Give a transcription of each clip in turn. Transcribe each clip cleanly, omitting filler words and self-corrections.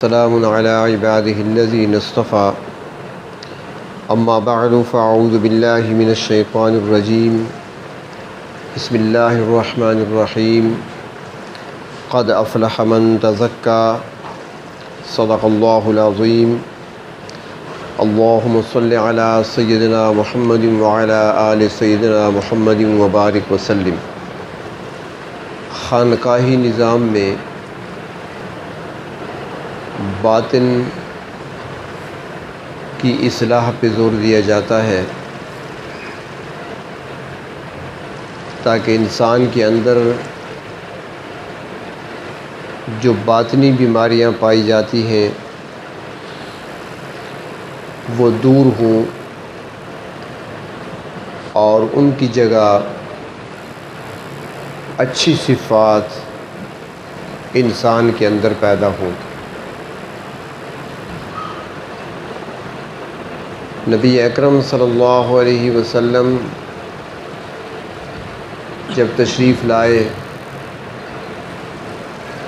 سلام علی عباده الذین اصطفى اما بعد فاعوذ باللہ من الشیطان الرجیم بسم اللہ الرحمن الرحیم قد افلح من تزکى صدق اللہ العظیم اللہم صل علی سیدنا محمد وعلی آل سیدنا محمد وبارک وسلم۔ خانقاہی نظام میں باطن کی اصلاح پہ زور دیا جاتا ہے تاکہ انسان کے اندر جو باطنی بیماریاں پائی جاتی ہیں وہ دور ہوں اور ان کی جگہ اچھی صفات انسان کے اندر پیدا ہوں۔ نبی اکرم صلی اللہ علیہ وسلم جب تشریف لائے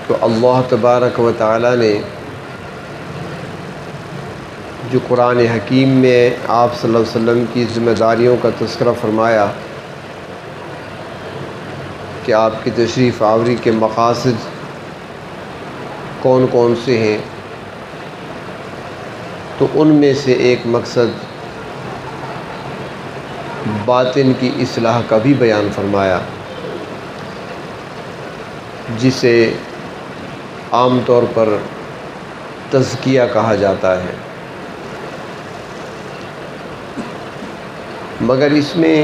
تو اللہ تبارک و تعالی نے جو قرآن حکیم میں آپ صلی اللہ علیہ وسلم کی ذمہ داریوں کا تذکرہ فرمایا کہ آپ کی تشریف آوری کے مقاصد کون کون سے ہیں، تو ان میں سے ایک مقصد باطن کی اصلاح کا بھی بیان فرمایا، جسے عام طور پر تزکیہ کہا جاتا ہے، مگر اس میں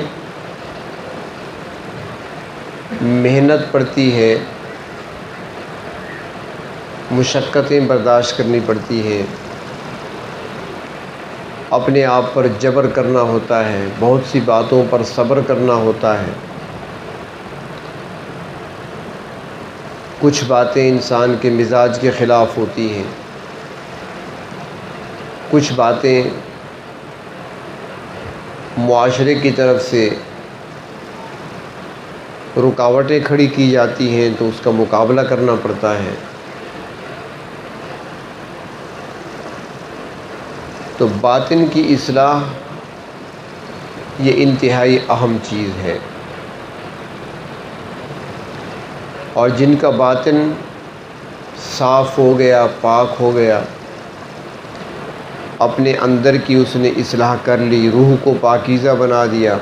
محنت پڑتی ہے، مشقتیں برداشت کرنی پڑتی ہیں، اپنے آپ پر جبر کرنا ہوتا ہے، بہت سی باتوں پر صبر کرنا ہوتا ہے۔ کچھ باتیں انسان کے مزاج کے خلاف ہوتی ہیں، کچھ باتیں معاشرے کی طرف سے رکاوٹیں کھڑی کی جاتی ہیں تو اس کا مقابلہ کرنا پڑتا ہے۔ تو باطن کی اصلاح یہ انتہائی اہم چیز ہے، اور جن کا باطن صاف ہو گیا، پاک ہو گیا، اپنے اندر کی اس نے اصلاح کر لی، روح کو پاکیزہ بنا دیا،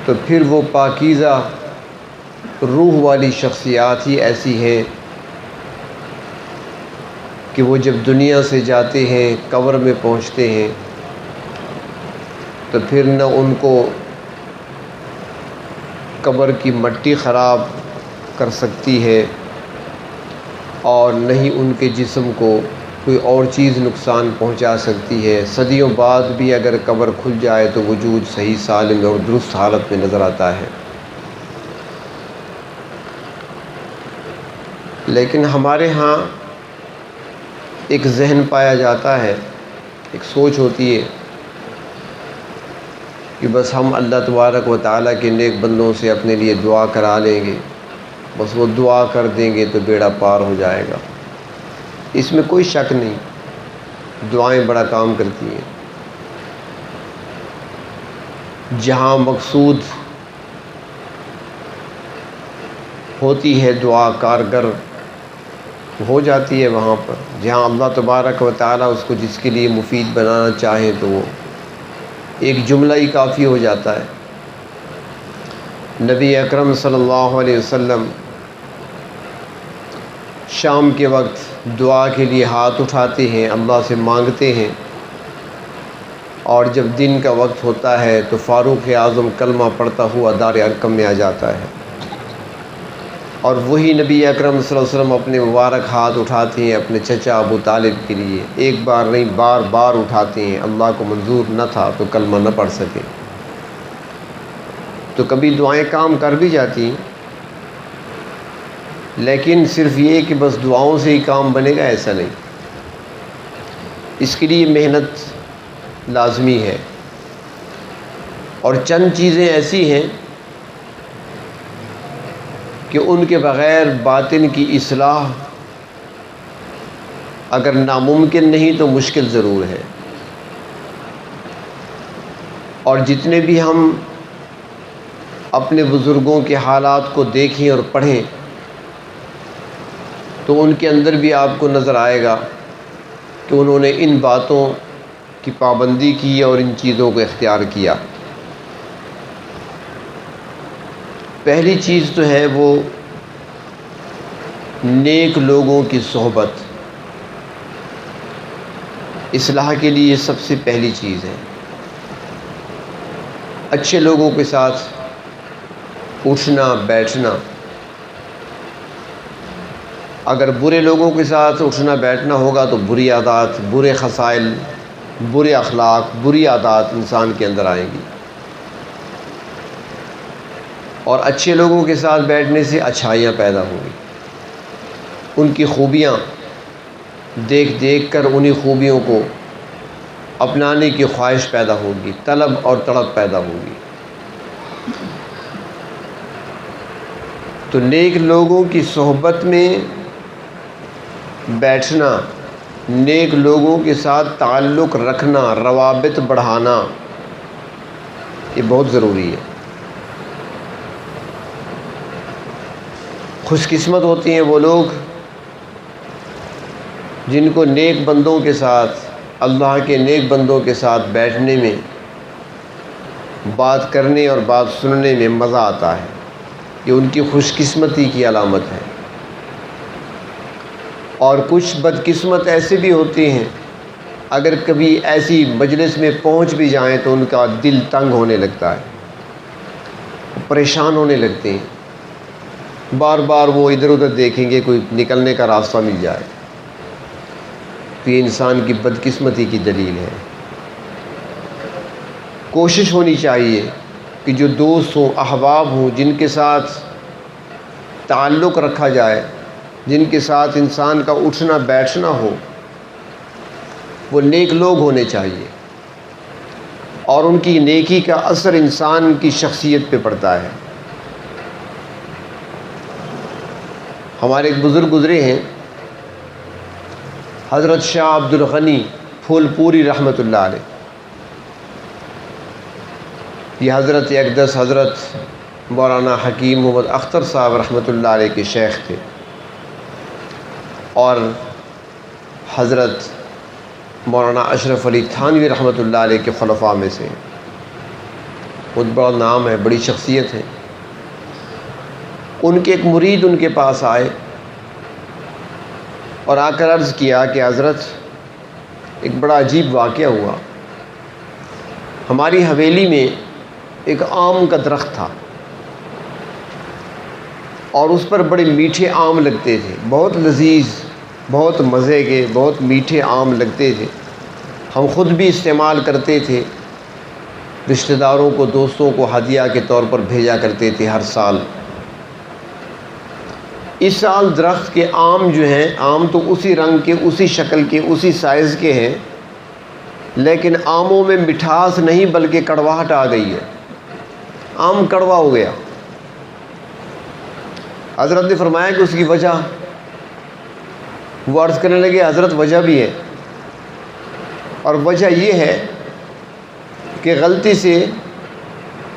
تو پھر وہ پاکیزہ روح والی شخصیات ہی ایسی ہیں کہ وہ جب دنیا سے جاتے ہیں، قبر میں پہنچتے ہیں، تو پھر نہ ان کو قبر کی مٹی خراب کر سکتی ہے اور نہ ہی ان کے جسم کو کوئی اور چیز نقصان پہنچا سکتی ہے۔ صدیوں بعد بھی اگر قبر کھل جائے تو وجود صحیح سالم اور درست حالت میں نظر آتا ہے۔ لیکن ہمارے ہاں ایک ذہن پایا جاتا ہے، ایک سوچ ہوتی ہے کہ بس ہم اللہ تبارک و تعالیٰ کے نیک بندوں سے اپنے لیے دعا کرا لیں گے، بس وہ دعا کر دیں گے تو بیڑا پار ہو جائے گا۔ اس میں کوئی شک نہیں، دعائیں بڑا کام کرتی ہیں۔ جہاں مقصود ہوتی ہے دعا کارگر ہو جاتی ہے، وہاں پر جہاں اللہ تبارک و تعالیٰ اس کو جس کے لیے مفید بنانا چاہے تو وہ ایک جملہ ہی کافی ہو جاتا ہے۔ نبی اکرم صلی اللہ علیہ وسلم شام کے وقت دعا کے لیے ہاتھ اٹھاتے ہیں، اللہ سے مانگتے ہیں، اور جب دن کا وقت ہوتا ہے تو فاروق اعظم کلمہ پڑھتا ہوا دار ارقم میں آ جاتا ہے، اور وہی نبی اکرم صلی اللہ علیہ وسلم اپنے مبارک ہاتھ اٹھاتے ہیں اپنے چچا ابو طالب کے لیے، ایک بار نہیں بار بار اٹھاتے ہیں، اللہ کو منظور نہ تھا تو کلمہ نہ پڑھ سکے۔ تو کبھی دعائیں کام کر بھی جاتی ہیں، لیکن صرف یہ کہ بس دعاؤں سے ہی کام بنے گا ایسا نہیں، اس کے لیے محنت لازمی ہے، اور چند چیزیں ایسی ہیں کہ ان کے بغیر باطن کی اصلاح اگر ناممکن نہیں تو مشکل ضرور ہے۔ اور جتنے بھی ہم اپنے بزرگوں کے حالات کو دیکھیں اور پڑھیں تو ان کے اندر بھی آپ کو نظر آئے گا کہ انہوں نے ان باتوں کی پابندی کی اور ان چیزوں کو اختیار کیا۔ پہلی چیز تو ہے وہ نیک لوگوں کی صحبت، اصلاح کے لیے یہ سب سے پہلی چیز ہے۔ اچھے لوگوں کے ساتھ اٹھنا بیٹھنا، اگر برے لوگوں کے ساتھ اٹھنا بیٹھنا ہوگا تو بری عادات، برے خصائل، برے اخلاق، بری عادات انسان کے اندر آئیں گی۔ اور اچھے لوگوں کے ساتھ بیٹھنے سے اچھائیاں پیدا ہوں گی، ان کی خوبیاں دیکھ دیکھ کر انہی خوبیوں کو اپنانے کی خواہش پیدا ہوگی، طلب اور تڑپ پیدا ہوگی۔ تو نیک لوگوں کی صحبت میں بیٹھنا، نیک لوگوں کے ساتھ تعلق رکھنا، روابط بڑھانا، یہ بہت ضروری ہے۔ خوش قسمت ہوتے ہیں وہ لوگ جن کو نیک بندوں کے ساتھ، اللہ کے نیک بندوں کے ساتھ بیٹھنے میں، بات کرنے اور بات سننے میں مزہ آتا ہے۔ یہ ان کی خوش قسمتی کی علامت ہے۔ اور کچھ بدقسمت ایسے بھی ہوتے ہیں، اگر کبھی ایسی مجلس میں پہنچ بھی جائیں تو ان کا دل تنگ ہونے لگتا ہے، پریشان ہونے لگتے ہیں، بار بار وہ ادھر ادھر دیکھیں گے کوئی نکلنے کا راستہ مل جائے۔ تو یہ انسان کی بدقسمتی کی دلیل ہے۔ کوشش ہونی چاہیے کہ جو دوست ہوں، احباب ہوں، جن کے ساتھ تعلق رکھا جائے، جن کے ساتھ انسان کا اٹھنا بیٹھنا ہو، وہ نیک لوگ ہونے چاہیے، اور ان کی نیکی کا اثر انسان کی شخصیت پہ پڑتا ہے۔ ہمارے ایک بزرگ گزرے ہیں، حضرت شاہ عبد الغنی پھول پوری رحمۃ اللہ علیہ۔ یہ حضرت اقدس حضرت مولانا حکیم محمد اختر صاحب رحمۃ اللہ علیہ کے شیخ تھے، اور حضرت مولانا اشرف علی تھانوی رحمۃ اللہ علیہ کے خلفاء میں سے، بہت بڑا نام ہے، بڑی شخصیت ہے۔ ان کے ایک مرید ان کے پاس آئے اور آ کر عرض کیا کہ حضرت ایک بڑا عجیب واقعہ ہوا۔ ہماری حویلی میں ایک آم کا درخت تھا، اور اس پر بڑے میٹھے آم لگتے تھے، بہت لذیذ، بہت مزے کے، بہت میٹھے آم لگتے تھے۔ ہم خود بھی استعمال کرتے تھے، رشتہ داروں کو، دوستوں کو ہدیہ کے طور پر بھیجا کرتے تھے ہر سال۔ اس سال درخت کے آم جو ہیں، آم تو اسی رنگ کے، اسی شکل کے، اسی سائز کے ہیں، لیکن آموں میں مٹھاس نہیں بلکہ کڑواہٹ آ گئی ہے، آم کڑوا ہو گیا۔ حضرت نے فرمایا کہ اس کی وجہ، وہ عرض کرنے لگے حضرت وجہ بھی ہے، اور وجہ یہ ہے کہ غلطی سے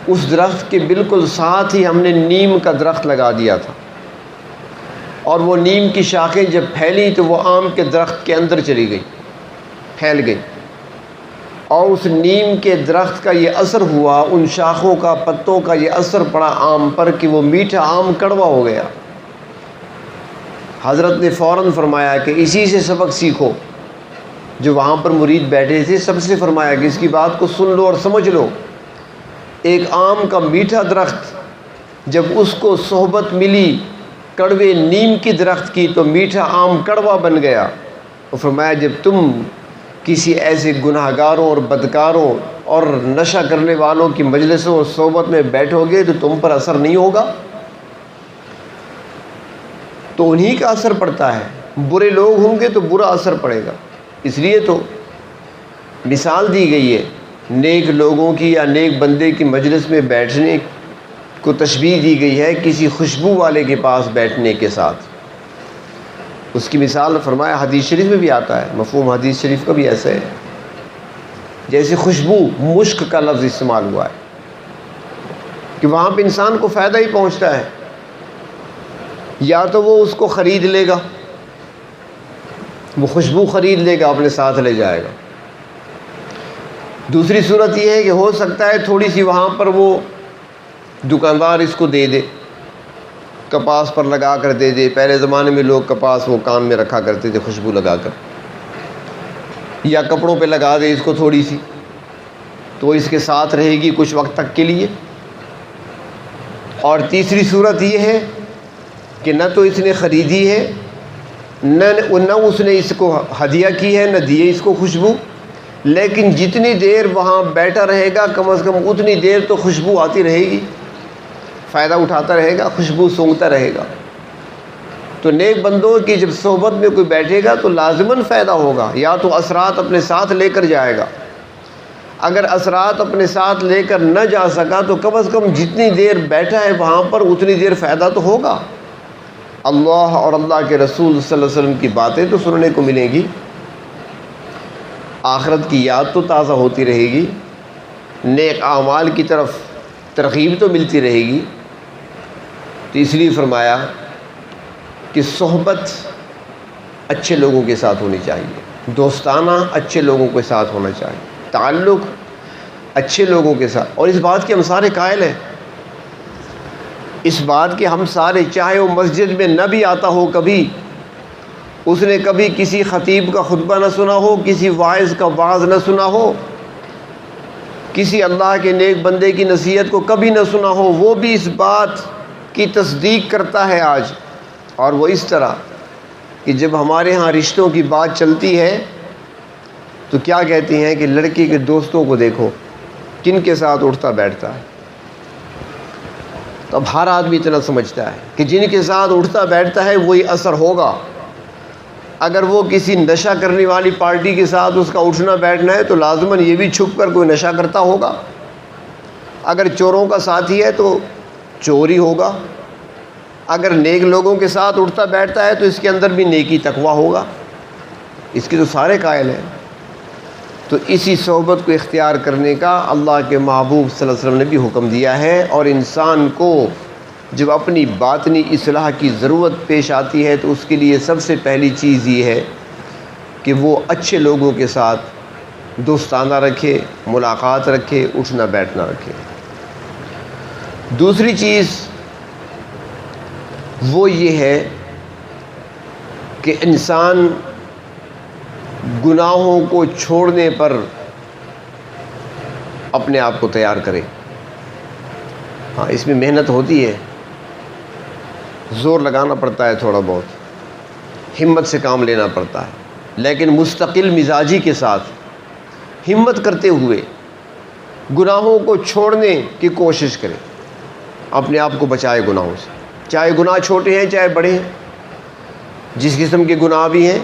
اس درخت کے بالکل ساتھ ہی ہم نے نیم کا درخت لگا دیا تھا، اور وہ نیم کی شاخیں جب پھیلی تو وہ آم کے درخت کے اندر چلی گئی، پھیل گئی، اور اس نیم کے درخت کا یہ اثر ہوا، ان شاخوں کا، پتوں کا یہ اثر پڑا آم پر کہ وہ میٹھا آم کڑوا ہو گیا۔ حضرت نے فوراً فرمایا کہ اسی سے سبق سیکھو۔ جو وہاں پر مرید بیٹھے تھے سب سے فرمایا کہ اس کی بات کو سن لو اور سمجھ لو، ایک آم کا میٹھا درخت جب اس کو صحبت ملی کڑوے نیم کی درخت کی تو میٹھا آم کڑوا بن گیا۔ اور فرمایا جب تم کسی ایسے گناہ گاروں اور بدکاروں اور نشہ کرنے والوں کی مجلسوں اور صحبت میں بیٹھو گے تو تم پر اثر نہیں ہوگا، تو انہی کا اثر پڑتا ہے۔ برے لوگ ہوں گے تو برا اثر پڑے گا۔ اس لیے تو مثال دی گئی ہے نیک لوگوں کی یا نیک بندے کی مجلس میں بیٹھنے کو تشبیہ دی گئی ہے کسی خوشبو والے کے پاس بیٹھنے کے ساتھ۔ اس کی مثال فرمایا حدیث شریف میں بھی آتا ہے، مفہوم حدیث شریف کا بھی ایسا ہے، جیسے خوشبو، مشک کا لفظ استعمال ہوا ہے کہ وہاں پہ انسان کو فائدہ ہی پہنچتا ہے، یا تو وہ اس کو خرید لے گا، وہ خوشبو خرید لے گا، اپنے ساتھ لے جائے گا۔ دوسری صورت یہ ہے کہ ہو سکتا ہے تھوڑی سی وہاں پر وہ دکاندار اس کو دے دے، کپاس پر لگا کر دے دے۔ پہلے زمانے میں لوگ کپاس وہ کان میں رکھا کرتے تھے خوشبو لگا کر، یا کپڑوں پہ لگا دے اس کو تھوڑی سی، تو اس کے ساتھ رہے گی کچھ وقت تک کے لیے۔ اور تیسری صورت یہ ہے کہ نہ تو اس نے خریدی ہے، نہ اس نے اس کو ہدیہ کی ہے، نہ دیے اس کو خوشبو، لیکن جتنی دیر وہاں بیٹھا رہے گا کم از کم اتنی دیر تو خوشبو آتی رہے گی، فائدہ اٹھاتا رہے گا، خوشبو سونگھتا رہے گا۔ تو نیک بندوں کی جب صحبت میں کوئی بیٹھے گا تو لازماً فائدہ ہوگا، یا تو اثرات اپنے ساتھ لے کر جائے گا۔ اگر اثرات اپنے ساتھ لے کر نہ جا سکا تو کم از کم جتنی دیر بیٹھا ہے وہاں پر اتنی دیر فائدہ تو ہوگا۔ اللہ اور اللہ کے رسول صلی اللہ علیہ وسلم کی باتیں تو سننے کو ملیں گی، آخرت کی یاد تو تازہ ہوتی رہے گی، نیک اعمال کی طرف ترغیب تو ملتی رہے گی۔ تو اس لیے فرمایا کہ صحبت اچھے لوگوں کے ساتھ ہونی چاہیے، دوستانہ اچھے لوگوں کے ساتھ ہونا چاہیے، تعلق اچھے لوگوں کے ساتھ۔ اور اس بات کے ہم سارے قائل ہیں، اس بات کے ہم سارے، چاہے وہ مسجد میں نہ بھی آتا ہو، کبھی اس نے کبھی کسی خطیب کا خطبہ نہ سنا ہو، کسی واعظ کا وعظ نہ سنا ہو، کسی اللہ کے نیک بندے کی نصیحت کو کبھی نہ سنا ہو، وہ بھی اس بات کی تصدیق کرتا ہے آج۔ اور وہ اس طرح کہ جب ہمارے ہاں رشتوں کی بات چلتی ہے تو کیا کہتے ہیں کہ لڑکی کے دوستوں کو دیکھو کن کے ساتھ اٹھتا بیٹھتا ہے۔ تو اب ہر آدمی اتنا سمجھتا ہے کہ جن کے ساتھ اٹھتا بیٹھتا ہے وہی اثر ہوگا۔ اگر وہ کسی نشہ کرنے والی پارٹی کے ساتھ اس کا اٹھنا بیٹھنا ہے تو لازماً یہ بھی چھپ کر کوئی نشہ کرتا ہوگا۔ اگر چوروں کا ساتھی ہے تو چوری ہوگا۔ اگر نیک لوگوں کے ساتھ اٹھتا بیٹھتا ہے تو اس کے اندر بھی نیکی تقویٰ ہوگا۔ اس کے تو سارے قائل ہیں۔ تو اسی صحبت کو اختیار کرنے کا اللہ کے محبوب صلی اللہ علیہ وسلم نے بھی حکم دیا ہے۔ اور انسان کو جب اپنی باطنی اصلاح کی ضرورت پیش آتی ہے تو اس کے لیے سب سے پہلی چیز یہ ہے کہ وہ اچھے لوگوں کے ساتھ دوستانہ رکھے، ملاقات رکھے، اٹھنا بیٹھنا رکھے۔ دوسری چیز وہ یہ ہے کہ انسان گناہوں کو چھوڑنے پر اپنے آپ کو تیار کرے۔ ہاں، اس میں محنت ہوتی ہے، زور لگانا پڑتا ہے، تھوڑا بہت ہمت سے کام لینا پڑتا ہے، لیکن مستقل مزاجی کے ساتھ ہمت کرتے ہوئے گناہوں کو چھوڑنے کی کوشش کرے، اپنے آپ کو بچائے گناہوں سے، چاہے گناہ چھوٹے ہیں چاہے بڑے ہیں۔ جس قسم کے گناہ بھی ہیں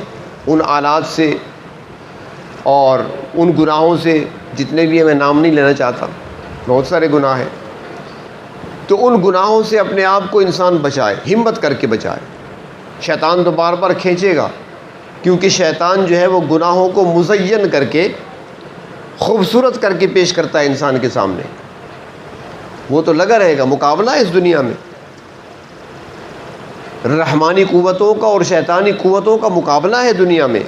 ان آلات سے اور ان گناہوں سے، جتنے بھی ہیں میں نام نہیں لینا چاہتا، بہت سارے گناہ ہیں، تو ان گناہوں سے اپنے آپ کو انسان بچائے، ہمت کر کے بچائے۔ شیطان تو بار بار کھینچے گا، کیونکہ شیطان جو ہے وہ گناہوں کو مزین کر کے، خوبصورت کر کے پیش کرتا ہے انسان کے سامنے۔ وہ تو لگا رہے گا، مقابلہ ہے اس دنیا میں، رحمانی قوتوں کا اور شیطانی قوتوں کا مقابلہ ہے دنیا میں۔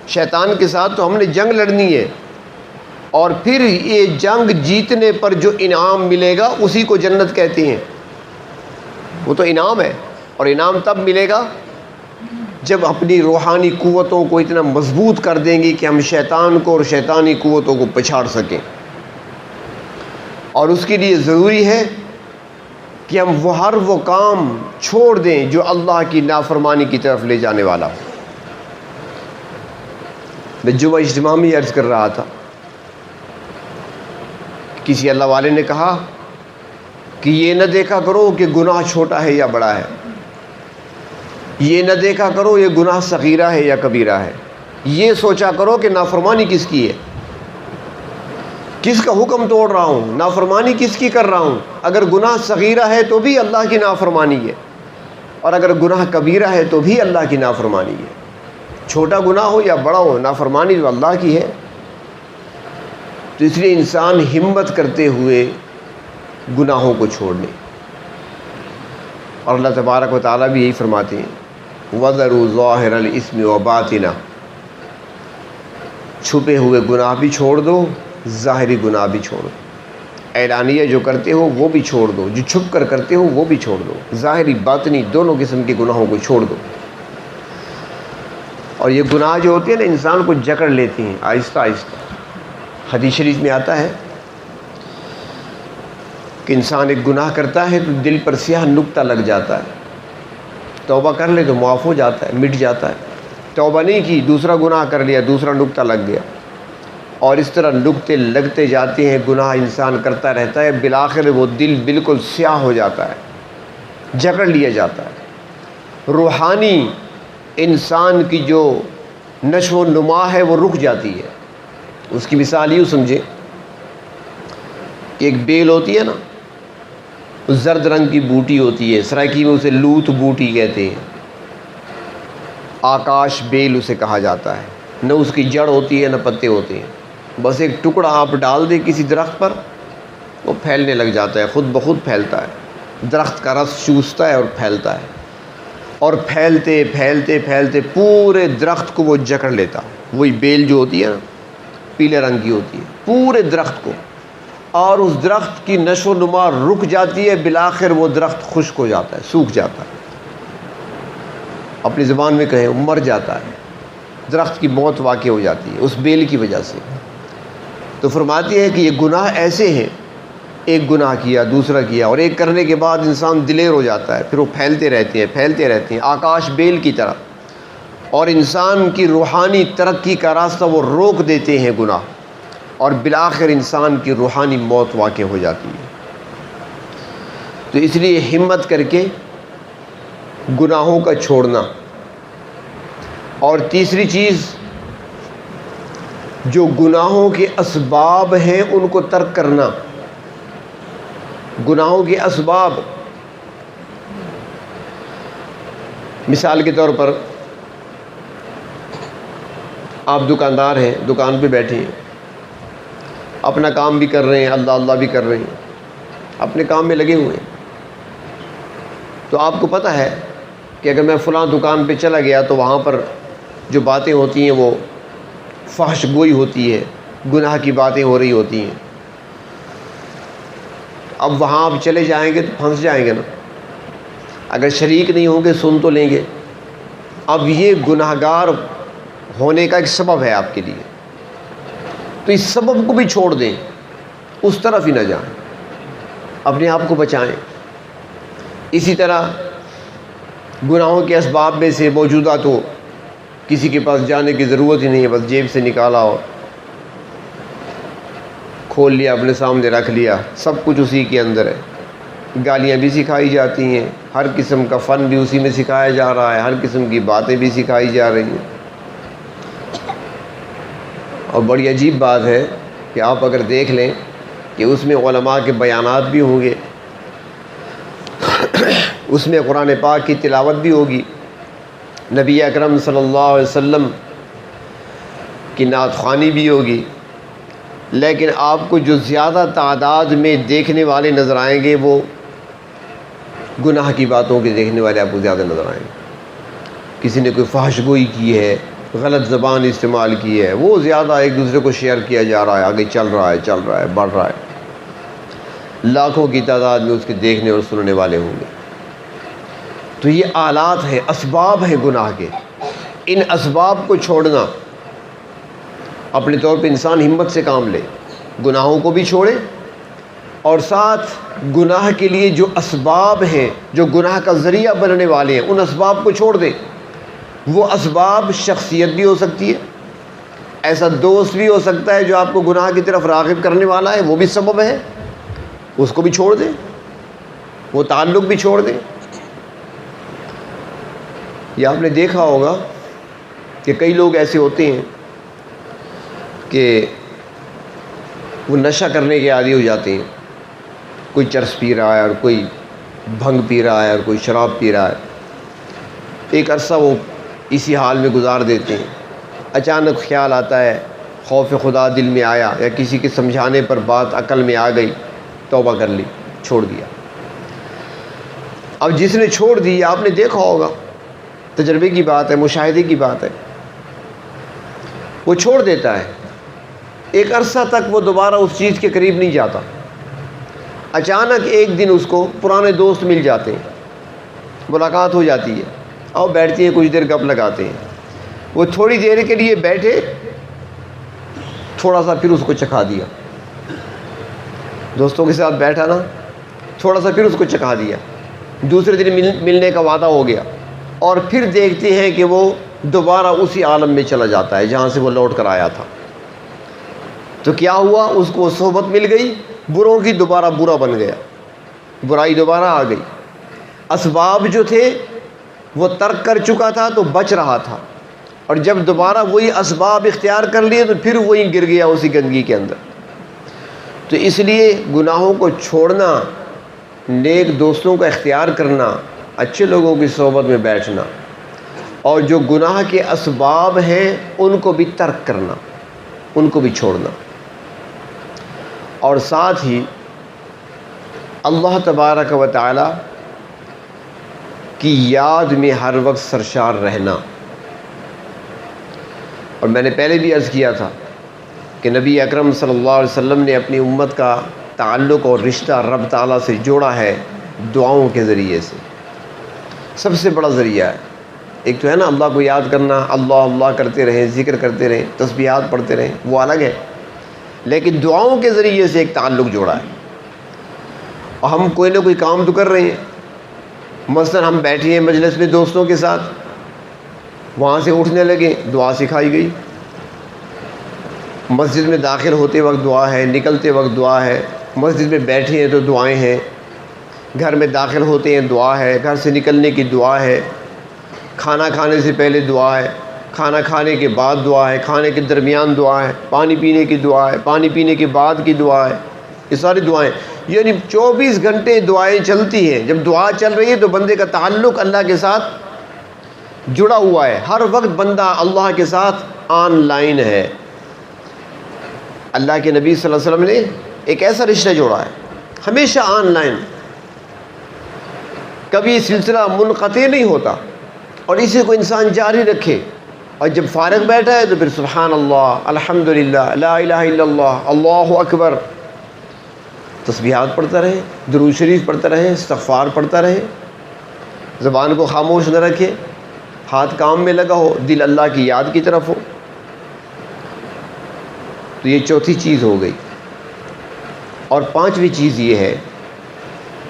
شیطان کے ساتھ تو ہم نے جنگ لڑنی ہے، اور پھر یہ جنگ جیتنے پر جو انعام ملے گا اسی کو جنت کہتے ہیں۔ وہ تو انعام ہے، اور انعام تب ملے گا جب اپنی روحانی قوتوں کو اتنا مضبوط کر دیں گے کہ ہم شیطان کو اور شیطانی قوتوں کو پچھاڑ سکیں۔ اور اس کے لیے ضروری ہے کہ ہم ہر وہ کام چھوڑ دیں جو اللہ کی نافرمانی کی طرف لے جانے والا ہو۔ میں جمعہ اجتماع میں عرض کر رہا تھا، کسی اللہ والے نے کہا کہ یہ نہ دیکھا کرو کہ گناہ چھوٹا ہے یا بڑا ہے، یہ نہ دیکھا کرو یہ گناہ صغیرہ ہے یا کبیرہ ہے، یہ سوچا کرو کہ نافرمانی کس کی ہے، کس کا حکم توڑ رہا ہوں، نافرمانی کس کی کر رہا ہوں۔ اگر گناہ صغیرہ ہے تو بھی اللہ کی نافرمانی ہے، اور اگر گناہ کبیرہ ہے تو بھی اللہ کی نافرمانی ہے، چھوٹا گناہ ہو یا بڑا ہو، نافرمانی تو اللہ کی ہے۔ تو اس لیے انسان ہمت کرتے ہوئے گناہوں کو چھوڑ لے، اور اللہ تبارک و تعالیٰ بھی یہی فرماتے ہیں وَذَرُوا ظَاهِرَ الْإِثْمِ وَبَاطِنَهُ، چھپے ہوئے گناہ بھی چھوڑ دو، ظاہری گناہ بھی چھوڑ دو، اعلانیہ جو کرتے ہو وہ بھی چھوڑ دو، جو چھپ کر کرتے ہو وہ بھی چھوڑ دو، ظاہری باطنی دونوں قسم کے گناہوں کو چھوڑ دو۔ اور یہ گناہ جو ہوتے ہیں نا انسان کو جکڑ لیتے ہیں آہستہ آہستہ۔ حدیث شریف میں آتا ہے کہ انسان ایک گناہ کرتا ہے تو دل پر سیاہ نقطہ لگ جاتا ہے، توبہ کر لے تو معاف ہو جاتا ہے، مٹ جاتا ہے، توبہ نہیں کی دوسرا گناہ کر لیا، دوسرا نقطہ لگ گیا، اور اس طرح نقطے لگتے جاتے ہیں، گناہ انسان کرتا رہتا ہے، بالآخر وہ دل بالکل سیاہ ہو جاتا ہے، جکڑ لیا جاتا ہے، روحانی انسان کی جو نشو و نما ہے وہ رک جاتی ہے۔ اس کی مثال یوں سمجھے کہ ایک بیل ہوتی ہے نا، زرد رنگ کی بوٹی ہوتی ہے، سرائکی میں اسے لوت بوٹی کہتے ہیں، آکاش بیل اسے کہا جاتا ہے، نہ اس کی جڑ ہوتی ہے نہ پتے ہوتے ہیں، بس ایک ٹکڑا آپ ڈال دیں کسی درخت پر وہ پھیلنے لگ جاتا ہے، خود بخود پھیلتا ہے، درخت کا رس چوستا ہے اور پھیلتا ہے، اور پھیلتے پھیلتے پھیلتے پورے درخت کو وہ جکڑ لیتا۔ وہی بیل جو ہوتی ہے نا پیلے رنگ کی ہوتی ہے، پورے درخت کو، اور اس درخت کی نشو و نما رک جاتی ہے، بالآخر وہ درخت خشک ہو جاتا ہے، سوکھ جاتا ہے، اپنی زبان میں کہیں مر جاتا ہے، درخت کی موت واقع ہو جاتی ہے اس بیل کی وجہ سے۔ تو فرماتی ہے کہ یہ گناہ ایسے ہیں، ایک گناہ کیا دوسرا کیا، اور ایک کرنے کے بعد انسان دلیر ہو جاتا ہے، پھر وہ پھیلتے رہتے ہیں پھیلتے رہتے ہیں آکاش بیل کی طرح، اور انسان کی روحانی ترقی کا راستہ وہ روک دیتے ہیں گناہ، اور بالآخر انسان کی روحانی موت واقع ہو جاتی ہے۔ تو اس لیے ہمت کر کے گناہوں کا چھوڑنا، اور تیسری چیز جو گناہوں کے اسباب ہیں ان کو ترک کرنا۔ گناہوں کے اسباب، مثال کے طور پر آپ دکاندار ہیں، دکان پہ بیٹھے ہیں، اپنا کام بھی کر رہے ہیں، اللہ اللہ بھی کر رہے ہیں، اپنے کام میں لگے ہوئے ہیں، تو آپ کو پتہ ہے کہ اگر میں فلاں دکان پہ چلا گیا تو وہاں پر جو باتیں ہوتی ہیں وہ فحش گوئی ہوتی ہے، گناہ کی باتیں ہو رہی ہوتی ہیں، اب وہاں آپ چلے جائیں گے تو پھنس جائیں گے نا، اگر شریک نہیں ہوں گے سن تو لیں گے، اب یہ گناہ گار ہونے کا ایک سبب ہے آپ کے لیے، تو اس سبب کو بھی چھوڑ دیں، اس طرف ہی نہ جائیں، اپنے آپ کو بچائیں۔ اسی طرح گناہوں کے اسباب میں سے موجودہ تو کسی کے پاس جانے کی ضرورت ہی نہیں ہے، بس جیب سے نکالا اور کھول لیا، اپنے سامنے رکھ لیا، سب کچھ اسی کے اندر ہے، گالیاں بھی سکھائی جاتی ہیں، ہر قسم کا فن بھی اسی میں سکھایا جا رہا ہے، ہر قسم کی باتیں بھی سکھائی جا رہی ہیں، اور بڑی عجیب بات ہے کہ آپ اگر دیکھ لیں کہ اس میں علماء کے بیانات بھی ہوں گے، اس میں قرآن پاک کی تلاوت بھی ہوگی، نبی اکرم صلی اللہ علیہ وسلم کی نعت خوانی بھی ہوگی، لیکن آپ کو جو زیادہ تعداد میں دیکھنے والے نظر آئیں گے وہ گناہ کی باتوں کے دیکھنے والے آپ کو زیادہ نظر آئیں گے۔ کسی نے کوئی فحش گوئی کی ہے، غلط زبان استعمال کی ہے، وہ زیادہ ایک دوسرے کو شیئر کیا جا رہا ہے، آگے چل رہا ہے بڑھ رہا ہے، لاکھوں کی تعداد میں اس کے دیکھنے اور سننے والے ہوں گے۔ تو یہ آلات ہیں، اسباب ہیں گناہ کے، ان اسباب کو چھوڑنا، اپنے طور پہ انسان ہمت سے کام لے، گناہوں کو بھی چھوڑے، اور ساتھ گناہ کے لیے جو اسباب ہیں، جو گناہ کا ذریعہ بننے والے ہیں، ان اسباب کو چھوڑ دے۔ وہ اسباب شخصیت بھی ہو سکتی ہے، ایسا دوست بھی ہو سکتا ہے جو آپ کو گناہ کی طرف راغب کرنے والا ہے، وہ بھی سبب ہے، اس کو بھی چھوڑ دیں، وہ تعلق بھی چھوڑ دیں۔ یہ آپ نے دیکھا ہوگا کہ کئی لوگ ایسے ہوتے ہیں کہ وہ نشہ کرنے کے عادی ہو جاتے ہیں، کوئی چرس پی رہا ہے اور کوئی بھنگ پی رہا ہے اور کوئی شراب پی رہا ہے، ایک عرصہ وہ اسی حال میں گزار دیتے ہیں. اچانک خیال آتا ہے، خوف خدا دل میں آیا یا کسی کے سمجھانے پر بات عقل میں آ گئی، توبہ کر لی، چھوڑ دیا. اب جس نے چھوڑ دی آپ نے دیکھا ہوگا، تجربے کی بات ہے، مشاہدے کی بات ہے، وہ چھوڑ دیتا ہے، ایک عرصہ تک وہ دوبارہ اس چیز کے قریب نہیں جاتا. اچانک ایک دن اس کو پرانے دوست مل جاتے ہیں، ملاقات ہو جاتی ہے، اور بیٹھتے ہیں، کچھ دیر گپ لگاتے ہیں. وہ تھوڑی دیر کے لیے بیٹھے، تھوڑا سا پھر اس کو چکھا دیا. دوستوں کے ساتھ بیٹھا نا، تھوڑا سا پھر اس کو چکھا دیا. دوسرے دن ملنے کا وعدہ ہو گیا، اور پھر دیکھتے ہیں کہ وہ دوبارہ اسی عالم میں چلا جاتا ہے جہاں سے وہ لوٹ کر آیا تھا. تو کیا ہوا؟ اس کو صحبت مل گئی بروں کی، دوبارہ برا بن گیا، برائی دوبارہ آ گئی. اسباب جو تھے وہ ترک کر چکا تھا تو بچ رہا تھا، اور جب دوبارہ وہی اسباب اختیار کر لیے تو پھر وہی گر گیا اسی گندگی کے اندر. تو اس لیے گناہوں کو چھوڑنا، نیک دوستوں کا اختیار کرنا، اچھے لوگوں کی صحبت میں بیٹھنا، اور جو گناہ کے اسباب ہیں ان کو بھی ترک کرنا، ان کو بھی چھوڑنا، اور ساتھ ہی اللہ تبارک و تعالی کی یاد میں ہر وقت سرشار رہنا. اور میں نے پہلے بھی عرض کیا تھا کہ نبی اکرم صلی اللہ علیہ وسلم نے اپنی امت کا تعلق اور رشتہ رب تعالیٰ سے جوڑا ہے دعاؤں کے ذریعے سے. سب سے بڑا ذریعہ ہے. ایک تو ہے نا اللہ کو یاد کرنا، اللہ اللہ کرتے رہیں، ذکر کرتے رہیں، تسبیحات پڑھتے رہیں، وہ الگ ہے، لیکن دعاؤں کے ذریعے سے ایک تعلق جوڑا ہے. اور ہم کوئی نہ کوئی کام تو کر رہے ہیں. مثلا ہم بیٹھے ہیں مجلس میں دوستوں کے ساتھ، وہاں سے اٹھنے لگے، دعا سکھائی گئی. مسجد میں داخل ہوتے وقت دعا ہے، نکلتے وقت دعا ہے، مسجد میں بیٹھے ہیں تو دعائیں ہیں، گھر میں داخل ہوتے ہیں دعا ہے، گھر سے نکلنے کی دعا ہے، کھانا کھانے سے پہلے دعا ہے، کھانا کھانے کے بعد دعا ہے، کھانے کے درمیان دعا ہے، پانی پینے کی دعا ہے، پانی پینے کے بعد کی دعا ہے. یہ ساری دعائیں، یعنی 24 گھنٹے دعائیں چلتی ہیں. جب دعا چل رہی ہے تو بندے کا تعلق اللہ کے ساتھ جڑا ہوا ہے. ہر وقت بندہ اللہ کے ساتھ آن لائن ہے. اللہ کے نبی صلی اللہ علیہ وسلم نے ایک ایسا رشتہ جوڑا ہے، ہمیشہ آن لائن، کبھی سلسلہ منقطع نہیں ہوتا، اور اسی کو انسان جاری رکھے. اور جب فارغ بیٹھا ہے تو پھر سبحان اللہ، الحمدللہ، لا الہ الا اللہ، اللہ اکبر، تسبیحات پڑھتا رہے، درود شریف پڑھتا رہے، استغفار پڑھتا رہے، زبان کو خاموش نہ رکھے، ہاتھ کام میں لگا ہو، دل اللہ کی یاد کی طرف ہو. تو یہ چوتھی چیز ہو گئی. اور پانچویں چیز یہ ہے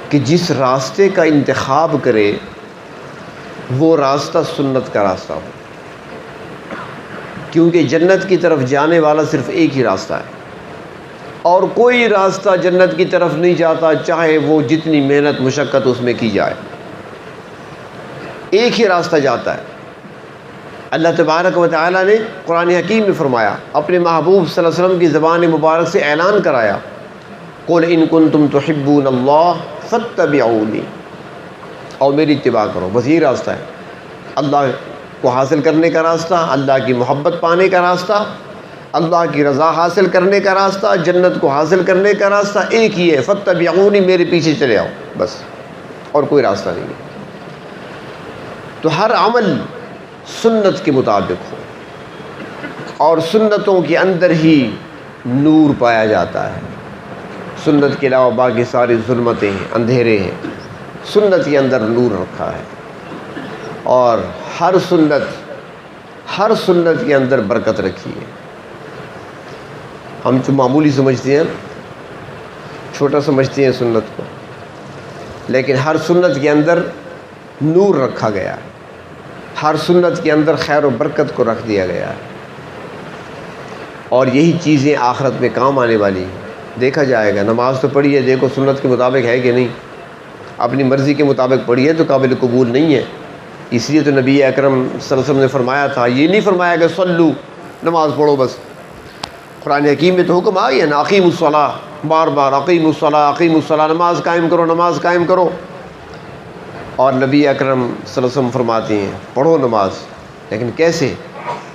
کہ جس راستے کا انتخاب کرے وہ راستہ سنت کا راستہ ہو، کیونکہ جنت کی طرف جانے والا صرف ایک ہی راستہ ہے، اور کوئی راستہ جنت کی طرف نہیں جاتا، چاہے وہ جتنی محنت مشقت اس میں کی جائے. ایک ہی راستہ جاتا ہے. اللہ تبارک و تعالیٰ نے قرآن حکیم میں فرمایا، اپنے محبوب صلی اللہ علیہ وسلم کی زبان مبارک سے اعلان کرایا، قُلْ إِن كُنتُمْ تُحِبُّونَ اللَّهَ فَاتَّبِعُونِي، اور میری اتباع کرو. بس یہی راستہ ہے، اللہ کو حاصل کرنے کا راستہ، اللہ کی محبت پانے کا راستہ، اللہ کی رضا حاصل کرنے کا راستہ، جنت کو حاصل کرنے کا راستہ ایک ہی ہے، فَاتَّبِعُونِی، میرے پیچھے چلے آؤ، بس، اور کوئی راستہ نہیں ہے. تو ہر عمل سنت کے مطابق ہو، اور سنتوں کے اندر ہی نور پایا جاتا ہے. سنت کے علاوہ باقی ساری ظلمتیں ہیں، اندھیرے ہیں، سنت کے اندر نور رکھا ہے. اور ہر سنت کے اندر برکت رکھی ہے. ہم جو معمولی سمجھتے ہیں، چھوٹا سمجھتے ہیں سنت کو، لیکن ہر سنت کے اندر نور رکھا گیا ہے، ہر سنت کے اندر خیر و برکت کو رکھ دیا گیا ہے. اور یہی چیزیں آخرت میں کام آنے والی ہیں. دیکھا جائے گا، نماز تو پڑھی ہے، دیکھو سنت کے مطابق ہے کہ نہیں. اپنی مرضی کے مطابق پڑھی ہے تو قابل قبول نہیں ہے. اس لیے تو نبی اکرم صلی اللہ علیہ وسلم نے فرمایا تھا، یہ نہیں فرمایا کہ صلو، نماز پڑھو بس. قرآن حکیم میں تو حکم آ گیا نا، اقیم الصلاۃ، بار بار اقیم الصلاۃ، اقیم الصلاۃ، نماز قائم کرو، نماز قائم کرو. اور نبی اکرم صلی اللہ علیہ وسلم فرماتے ہیں پڑھو نماز، لیکن کیسے؟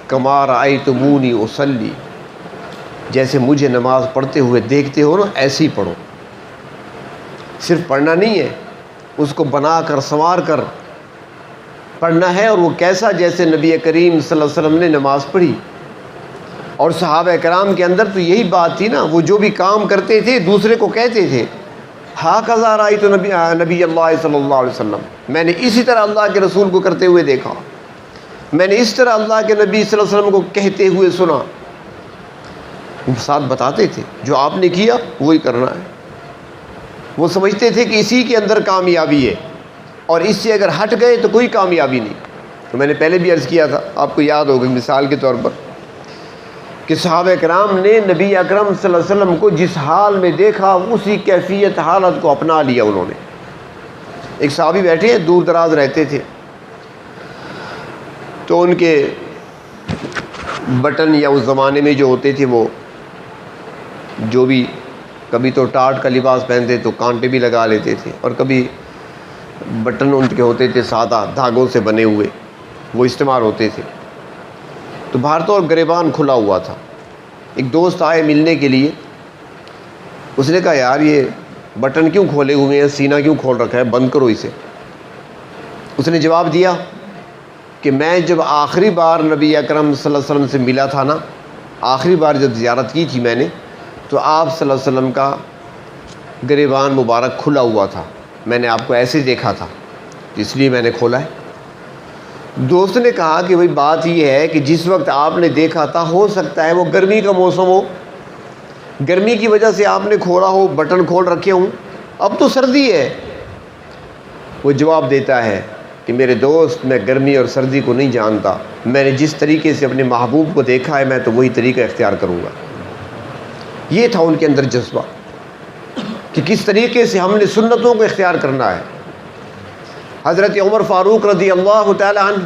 کما رأیتمونی اصلی، جیسے مجھے نماز پڑھتے ہوئے دیکھتے ہو نا ایسے ہی پڑھو۔ صرف پڑھنا نہیں ہے، اس کو بنا کر سنوار کر پڑھنا ہے، اور وہ کیسا؟ جیسے نبی کریم صلی اللہ علیہ وسلم نے نماز پڑھی۔ اور صحابہ کرام کے اندر تو یہی بات تھی نا، وہ جو بھی کام کرتے تھے دوسرے کو کہتے تھے ہاکذا رأیت نبی اللہ صلی اللہ علیہ وسلم، میں نے اسی طرح اللہ کے رسول کو کرتے ہوئے دیکھا، میں نے اس طرح اللہ کے نبی صلی اللہ علیہ وسلم کو کہتے ہوئے سنا۔ ساتھ بتاتے تھے جو آپ نے کیا وہی کرنا ہے۔ وہ سمجھتے تھے کہ اسی کے اندر کامیابی ہے، اور اس سے اگر ہٹ گئے تو کوئی کامیابی نہیں۔ تو میں نے پہلے بھی عرض کیا تھا، آپ کو یاد ہوگا مثال کے طور پر، کہ صحابہ کرام نے نبی اکرم صلی اللہ علیہ وسلم کو جس حال میں دیکھا اسی کیفیت حالت کو اپنا لیا انہوں نے۔ ایک صحابی بیٹھے ہیں، دور دراز رہتے تھے، تو ان کے بٹن یا اس زمانے میں جو ہوتے تھے وہ جو بھی کبھی تو ٹاٹ کا لباس پہنتے تو کانٹے بھی لگا لیتے تھے، اور کبھی بٹن ان کے ہوتے تھے سادہ دھاگوں سے بنے ہوئے، وہ استعمال ہوتے تھے۔ تو باہر تو اور گریبان کھلا ہوا تھا۔ ایک دوست آئے ملنے کے لیے، اس نے کہا یار یہ بٹن کیوں کھولے ہوئے ہیں، سینہ کیوں کھول رکھا ہے، بند کرو اسے۔ اس نے جواب دیا کہ میں جب آخری بار نبی اکرم صلی اللہ علیہ وسلم سے ملا تھا نا، آخری بار جب زیارت کی تھی میں نے، تو آپ صلی اللہ علیہ وسلم کا گریبان مبارک کھلا ہوا تھا، میں نے آپ کو ایسے دیکھا تھا، اس لیے میں نے کھولا ہے۔ دوست نے کہا کہ بھئی بات یہ ہے کہ جس وقت آپ نے دیکھا تھا ہو سکتا ہے وہ گرمی کا موسم ہو، گرمی کی وجہ سے آپ نے کھولا ہو، بٹن کھول رکھے ہوں، اب تو سردی ہے۔ وہ جواب دیتا ہے کہ میرے دوست، میں گرمی اور سردی کو نہیں جانتا، میں نے جس طریقے سے اپنے محبوب کو دیکھا ہے میں تو وہی طریقہ اختیار کروں گا۔ یہ تھا ان کے اندر جذبہ کہ کس طریقے سے ہم نے سنتوں کو اختیار کرنا ہے۔ حضرت عمر فاروق رضی اللہ تعالی عنہ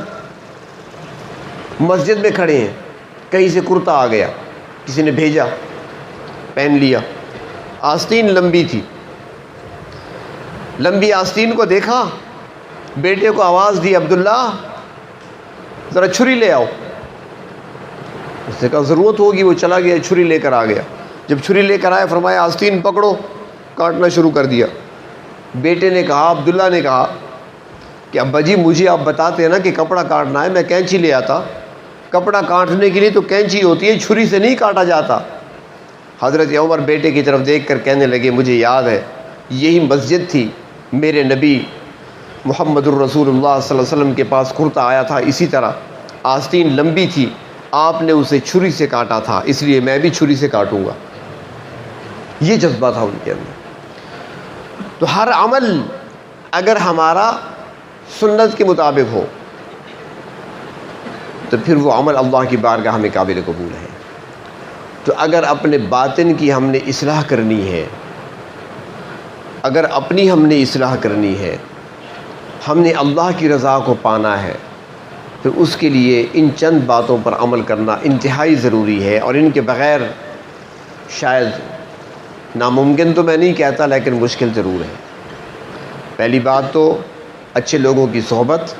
مسجد میں کھڑے ہیں، کہیں سے کرتا آ گیا، کسی نے بھیجا، پہن لیا، آستین لمبی تھی، لمبی آستین کو دیکھا، بیٹے کو آواز دی عبداللہ ذرا چھری لے آؤ۔ اس نے کہا ضرورت ہوگی، وہ چلا گیا، چھری لے کر آ گیا۔ جب چھری لے کر آیا فرمایا آستین پکڑو، کاٹنا شروع کر دیا۔ بیٹے نے کہا، عبداللہ نے کہا کہ ابا جی مجھے آپ بتاتے ہیں نا کہ کپڑا کاٹنا ہے، میں کینچی لے آتا، کپڑا کاٹنے کے لیے تو کینچی ہوتی ہے، چھری سے نہیں کاٹا جاتا۔ حضرت عمر بیٹے کی طرف دیکھ کر کہنے لگے مجھے یاد ہے یہی مسجد تھی، میرے نبی محمد الرسول اللہ صلی اللہ علیہ وسلم کے پاس کرتا آیا تھا، اسی طرح آستین لمبی تھی، آپ نے اسے چھری سے کاٹا تھا، اس لیے میں بھی چھری سے کاٹوں گا۔ یہ جذبہ تھا ان کے اندر۔ تو ہر عمل اگر ہمارا سنت کے مطابق ہو تو پھر وہ عمل اللہ کی بارگاہ میں قابل قبول ہے۔ تو اگر اپنے باطن کی ہم نے اصلاح کرنی ہے، اگر اپنی ہم نے اصلاح کرنی ہے، ہم نے اللہ کی رضا کو پانا ہے، پھر اس کے لیے ان چند باتوں پر عمل کرنا انتہائی ضروری ہے، اور ان کے بغیر شاید ناممکن تو میں نہیں کہتا لیکن مشکل ضرور ہے۔ پہلی بات تو اچھے لوگوں کی صحبت،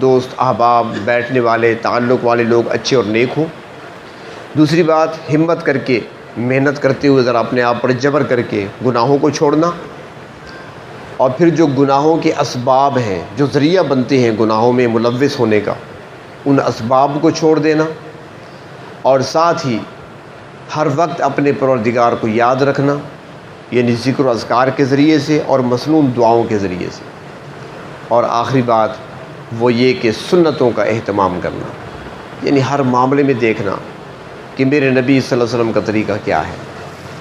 دوست احباب، بیٹھنے والے تعلق والے لوگ اچھے اور نیک ہوں۔ دوسری بات ہمت کر کے محنت کرتے ہوئے ذرا اپنے آپ پر جبر کر کے گناہوں کو چھوڑنا، اور پھر جو گناہوں کے اسباب ہیں، جو ذریعہ بنتے ہیں گناہوں میں ملوث ہونے کا، ان اسباب کو چھوڑ دینا، اور ساتھ ہی ہر وقت اپنے پروردگار کو یاد رکھنا، یعنی ذکر و اذکار کے ذریعے سے اور مسنون دعاؤں کے ذریعے سے۔ اور آخری بات وہ یہ کہ سنتوں کا اہتمام کرنا، یعنی ہر معاملے میں دیکھنا کہ میرے نبی صلی اللہ علیہ وسلم کا طریقہ کیا ہے،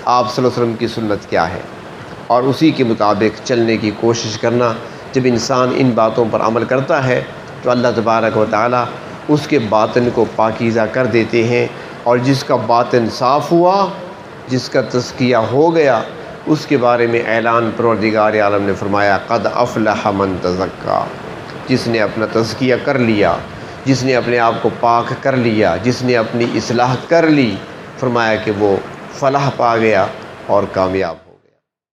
آپ صلی اللہ علیہ وسلم کی سنت کیا ہے، اور اسی کے مطابق چلنے کی کوشش کرنا۔ جب انسان ان باتوں پر عمل کرتا ہے تو اللہ تبارک و تعالی اس کے باطن کو پاکیزہ کر دیتے ہیں، اور جس کا باطن صاف ہوا، جس کا تزکیہ ہو گیا، اس کے بارے میں اعلان پروردگار عالم نے فرمایا قد افلح من تزکا، جس نے اپنا تزکیہ کر لیا، جس نے اپنے آپ کو پاک کر لیا، جس نے اپنی اصلاح کر لی، فرمایا کہ وہ فلاح پا گیا اور کامیاب۔